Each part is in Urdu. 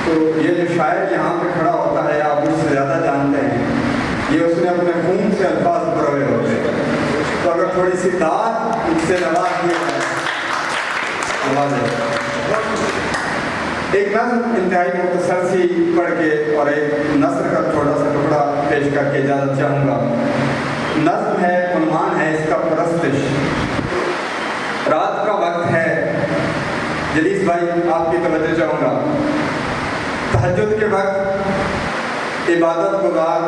تو یہ جو شاعر یہاں پہ کھڑا ہوتا ہے آپ مجھ سے زیادہ جانتے ہیں، یہ اس نے اپنے خون سے الفاظ پروے ہوتے ہیں، تو اگر تھوڑی سی داد اس سے نواز دیے جائے۔ ایک نظم انتہائی مختصر سی پڑھ کے اور ایک نثر کا چھوٹا سا ٹکڑا پیش کر کے اجازت چاہوں گا۔ نظم ہے، عنوان ہے اس کا پرستش۔ رات کا وقت ہے، جلیس بھائی آپ کی توجہ چاہوں گا۔ تہجد کے وقت عبادت گزار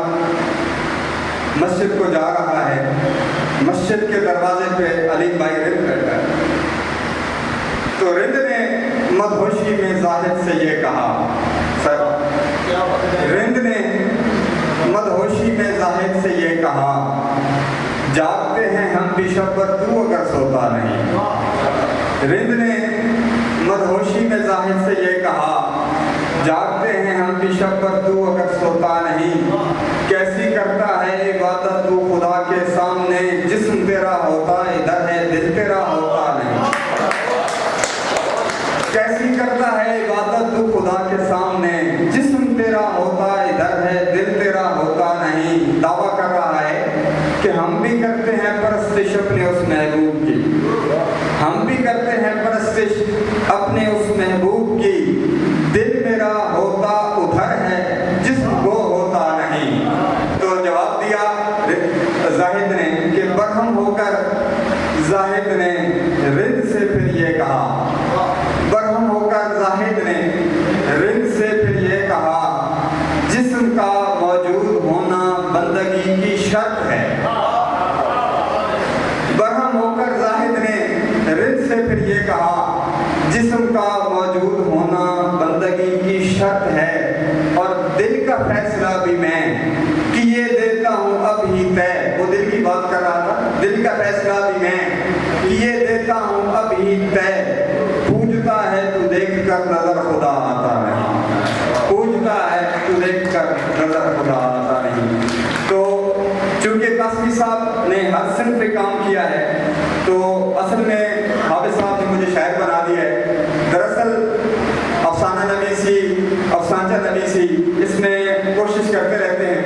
مسجد کو جا رہا ہے، مسجد کے دروازے پہ علی بھائی رند بیٹھا ہے، تو رند نے مدہوشی میں زاہد سے یہ کہا، رند نے مدہوشی میں زاہد سے یہ کہا، جاگتے ہیں ہم بھی شب پر تو اگر سوتا نہیں۔ رند نے مدہوشی میں زاہد سے یہ کہا، جاگتے ہیں ہم بھی شب پر تو اگر سوتا نہیں۔ کیسی کرتا ہے عبادت تو خدا کے سامنے، جسم تیرا ہوتا ادھر ہے دل تیرا ہوتا نہیں۔ کیسی کرتا ہے عبادت تو خدا کے سامنے، جسم تیرا ہوتا ادھر ہے دل تیرا ہوتا نہیں۔ دعویٰ کر رہا ہے کہ ہم بھی کرتے ہیں پرستش اپنے اس محبوب کی، ہم بھی کرتے ہیں پرستش اپنے اس محبوب کی، دل میرا ہوتا ادھر ہے جسم کو ہوتا نہیں۔ تو جواب دیا زاہد نے کہ برہم ہو کر زاہد نے رند سے پھر یہ کہا، برہم ہو کر زاہد نے رند سے پھر یہ کہا، جسم کا موجود ہونا بندگی کی شرط ہے۔ برہم ہو کر زاہد نے رند سے پھر یہ کہا، جسم کا موجود ہونا بندگی کی شرط ہے، اور دل کا فیصلہ بھی میں کیے دیتا ہوں اب ہی طے۔ وہ دل کی بات کر رہا تھا، دل کا فیصلہ بھی میں کیے دیتا ہوں اب ہی طے۔ پوجتا ہے تو دیکھ کر نظر خدا آتا نہیں، پوجتا ہے تو دیکھ کر نظر خدا آتا نہیں۔ تو چونکہ قاسمی صاحب نے ہر صنف پہ کام کیا ہے، تو اصل میں حافظ صاحب نے مجھے شاعر بنا دیا ہے۔ دراصل افسانہ نویسی، افسانچہ نویسی اس میں کوشش کرتے رہتے ہیں،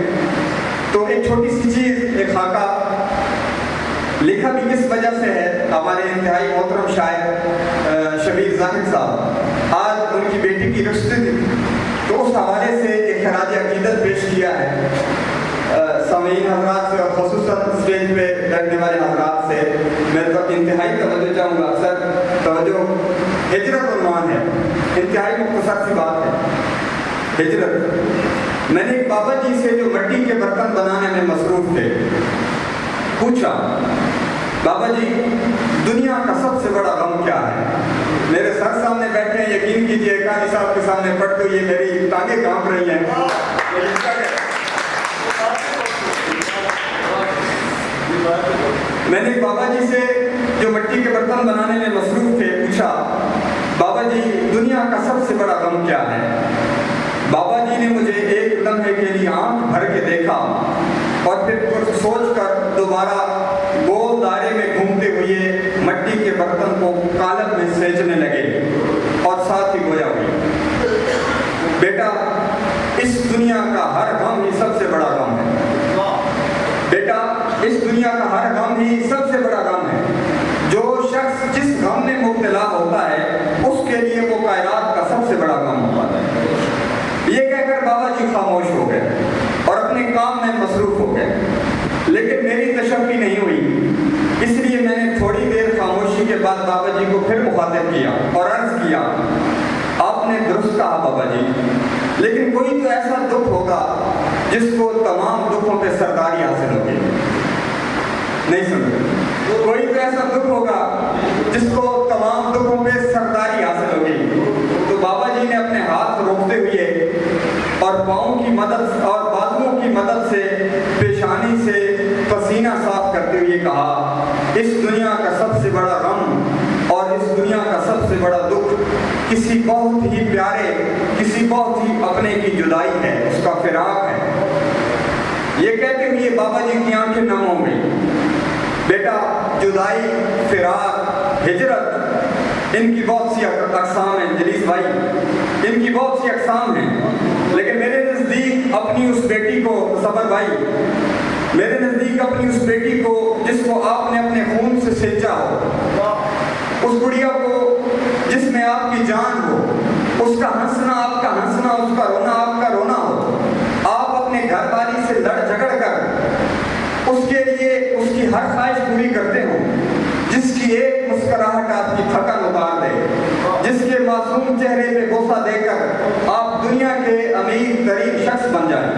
تو ایک چھوٹی سی چیز، ایک خاکہ لکھا بھی کس وجہ سے ہے، ہمارے انتہائی محترم شاعر شبیر زاہد صاحب آج ان کی بیٹی کی رشتے تھی، تو اس حوالے سے ایک خراج عقیدت پیش کیا ہے سامعین حضرات سے، اور خصوصاً اسٹیج پہ بیٹھنے والے حضرات سے میں تو انتہائی توجہ چاہوں گا۔ اکثر توجہ ہجرت عنوان ہے، انتہائی مختصر سی بات ہے ہجرت۔ میں نے ایک بابا جی سے جو مٹی کے برتن بنانے میں مصروف تھے پوچھا، بابا جی دنیا کا سب سے بڑا غم کیا ہے؟ میرے سر سامنے بیٹھے ہیں، یقین کیجئے قاری صاحب کے سامنے پڑھ تو یہ میری ٹانگیں کانپ رہی ہیں۔ میں نے بابا جی سے جو مٹی کے برتن بنانے میں مصروف تھے پوچھا، بابا جی دنیا کا سب سے بڑا غم کیا ہے؟ بابا جی نے مجھے ایک لمحے کے لیے آنکھ بھر کے دیکھا اور پھر کچھ سوچ کر دوبارہ گول دائرے میں گھومتے ہوئے مٹی کے برتن کو قالب میں سینچنے لگے اور ساتھ ہی گویا ہوئی، بیٹا اس دنیا کا ہر غم ہی سب سے بڑا غم ہے، بیٹا اس دنیا کا ہر غم ہی سب سے بڑا غم ہے۔ جو شخص جس غم میں مبتلا ہوتا ہے اس کے لیے وہ کائنات کا سب سے بڑا غم ہوتا ہے۔ یہ کہہ کر بابا جی خاموش ہو گئے اور اپنے کام میں مصروف ہو گئے، لیکن میری تشفی نہیں ہوئی، اس لیے میں نے تھوڑی دیر خاموشی کے بعد بابا جی کو پھر مخاطب کیا اور عرض کیا، آپ نے درست کہا بابا جی، لیکن کوئی تو ایسا دکھ ہوگا جس کو تمام دکھوں پہ سرداری حاصل ہوگی، نہیں سمجھ، کوئی تو ایسا دکھ ہوگا جس کو تمام دکھوں پہ سرداری حاصل ہوگی۔ تو بابا جی نے اپنے ہاتھ روکتے ہوئے اور پاؤں کی مدد اور بازوؤں کی مدد سے پیشانی سے پسینہ صاف کرتے ہوئے کہا، اس دنیا کا سب سے بڑا غم اور اس دنیا کا سب سے بڑا دکھ کسی بہت ہی پیارے، کسی بہت ہی اپنے کی جدائی ہے، اس کا فراق ہے۔ یہ کہتے ہوئے بابا جی کی آنکھیں نم ہو گئی۔ بیٹا جدائی، فراق، ہجرت ان کی بہت سی اقسام ہیں جلیس بھائی، ان کی بہت سی اقسام ہیں، لیکن میرے نزدیک اپنی اس بیٹی کو، صبر بھائی، میرے نزدیک اپنی اس بیٹی کو جس کو آپ نے اپنے خون سے سینچا ہو، اس گڑیا کو جس میں آپ کی جان ہو، اس کا ہنسنا آپ کا ہنسنا، اس کا رونا آپ کا رونا ہو، آپ اپنے گھر والی سے لڑ جھگڑ کر اس کے لیے اس کی ہر خواہش پوری کرتے ہو، جس کی ایک مسکراہٹ آپ کی تھکن اتار دے، جس کے معصوم چہرے پہ بوسہ دے کر آپ دنیا کے امیر ترین شخص بن جائیں۔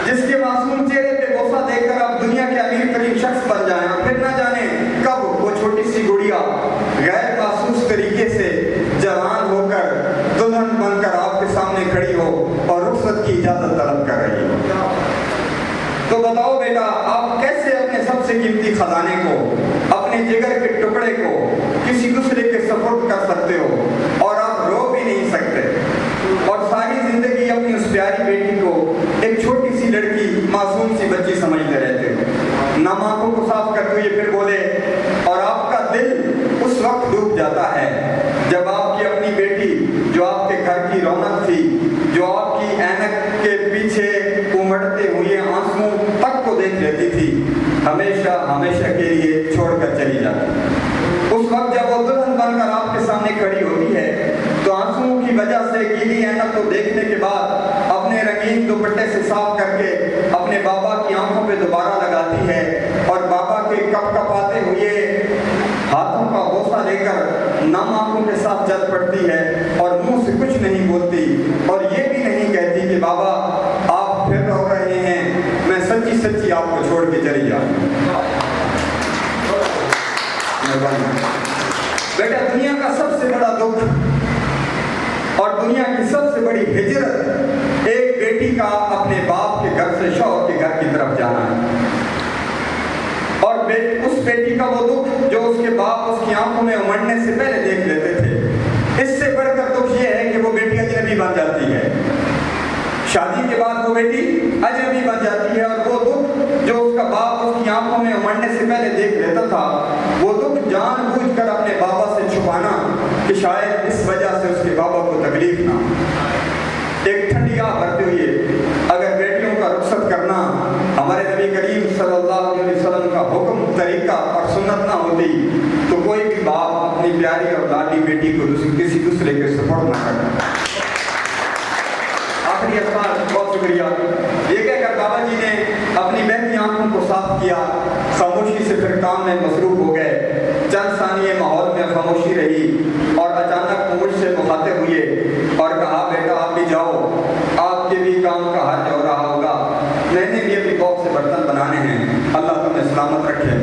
جس کے معصوم چہرے پہ بوسہ دے کر آپ دنیا کے امیر ترین شخص بن جائیں، اور پھر نہ جانے کب وہ چھوٹی سی گڑیا غیر محسوس طریقے سے جوان ہو کر دلہن بن کر آپ کے سامنے کھڑی ہو اور رخصت کی اجازت طلب کر رہی ہو۔ تو بتاؤ بیٹا، آپ کیسے اپنے سب سے قیمتی خزانے کو، اپنے جگر کے ٹکڑے کو کسی دوسرے کے سپرد کر سکتے ہو، اور آپ رو بھی نہیں سکتے، اور ساری زندگی اپنی اس پیاری بیٹی کو ایک چھوٹی سی لڑکی، معصوم سی بچی سمجھتے رہتے ہو، نام آنکھوں کو صاف کرتے ہوئے پھر بولے، اور آپ کا دل اس وقت ڈوب جاتا ہے جب آپ کی اپنی بیٹی جو آپ کے گھر کی رونق تھی، جو آپ کی اینک کے پیچھے امڑتے ہوئے آنسوں تک کو دیکھ لیتی تھی، ہمیشہ ہمیشہ کے لیے چھوڑ کر چلی جاتی۔ اس وقت جب وہ دلہن بن کر آپ کے سامنے کھڑی ہوتی ہے تو آنسوں کی وجہ سے گیلی اینک کو دیکھنے کے بعد اپنے رنگین دوپٹے سے صاف کر کے اپنے بابا کی آنکھوں پہ دوبارہ لگاتی ہے، اور بابا کے کپ کپاتے ہوئے ہاتھوں کا بوسہ لے کر نم آنکھوں کے ساتھ چل پڑتی ہے، اور منہ سے کچھ نہیں بولتی، اور یہ بھی نہیں کہتی کہ بابا آپ پھر رو رہے ہیں، میں سچی سچی آپ کو چھوڑ کے چلی جاؤں۔ بیٹا، دنیا کا سب سے بڑا دکھ اور دنیا کی سب سے بڑی ہجرت ایک بیٹی کا اپنے باپ کے گھر سے شوہر کے گھر کی طرف جانا ہے، اور اس بیٹی کا وہ دکھ جو اس کے باپ اس کی آنکھوں میں امڑنے سے پہلے دیکھ لیتے تھے، اس سے بڑھ کر دکھ یہ ہے کہ وہ بیٹی اجنبی بن جاتی ہے، شادی کے بعد وہ بیٹی اجنبی بن جاتی ہے، اور وہ دکھ جو اس کا باپ اس کی آنکھوں میں امڑنے سے پہلے دیکھ لیتا تھا، وہ دکھ جان بوجھ کر اپنے بابا سے چھپانا کہ شاید اس وجہ سے اس کے بابا کو تکلیف نہ ہو۔ ایک ٹھنڈی آہ بھرتے ہوئے اگر بیٹیوں کا رخصت کرنا ہمارے نبی کریم صلی اللہ علیہ وسلم کا حکم، طریقہ اور سنت نہ ہوتی تو کوئی بھی باپ اپنی پیاری اور لاڈلی بیٹی کو کسی دوسرے کے سپرد نہ کرتا۔ آخری الفاظ، بہت شکریہ، یہ کہہ کر بابا جی نے اپنی بہتی آنکھوں کو صاف کیا، خاموشی سے پھر کام میں مصروف ہو گئے۔ چند ثانیے ماحول میں خاموشی رہی، اور اچانک وہ مجھ سے مخاطب ہوئے اور کہا، بیٹا آپ بھی جاؤ، آپ کے بھی کام کا حج ہو رہا ہوگا، میں نے بھی ابھی بہت سے برتن بنانے ہیں، اللہ تمہیں سلامت رکھے۔